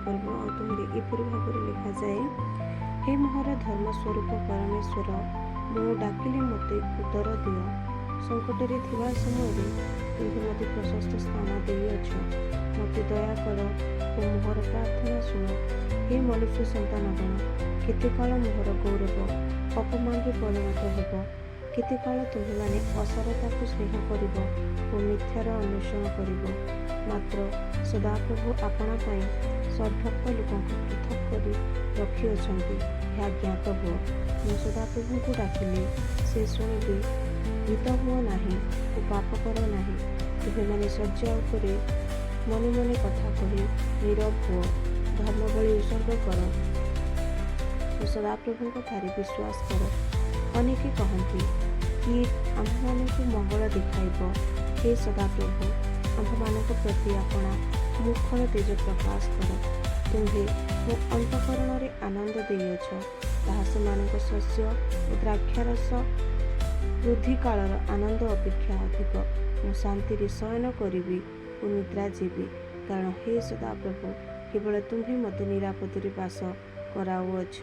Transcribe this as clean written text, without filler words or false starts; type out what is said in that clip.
पर्व और तुम्हें एपरी भाव लिखा जाए। हे मोहर धर्मस्वरूप परमेश्वर मु डाकिले मते उत्तर दियो। संकट थिबा समय तुम्हें मत प्रशस्त स्थान देछ। मत दया कर और मोहर प्रार्थना शुण। हे मनुष्य संतानगण केते काल मोहर गौरव अपमान परिणत होब। केते काल तुम्हें माने असरता को स्नेह करिब और मिथ्यार अन्वेषण करिब। मात्र सदाप्रभु आपणा पाई सर्वभक्त लोक पृथक करी रखी अछंती। यह ज्ञात हो मु सदाप्रभु को डाकिले से शुणिबे। भीत हुओ नाही और पाप कर नाही। तुम्हें माने शଯ୍या उपरे मने मने कथा कही नीरव हो धर्म बलि उत्सर्ग कर और सदाप्रभु ठारे विश्वास कर। अनेके कहती कि आम्भମାନଙ୍କୁ मंगल देखाइब। हे सदाप्रभु आम्भମାନଙ୍କ प्रति आपणा मुखर तेज प्रकाश कर। तुम्हें मो अंतकरण में आनंद देइछ। ताहा सेमानक शस्य और द्राक्षारस वृद्धि कालर आनंद अपेक्षा अधिक। मु शांति शयन करी और निद्रा जीवी। कारण हे सदाप्रभु केवल तुम्हें मत निरापद बास कराउछ।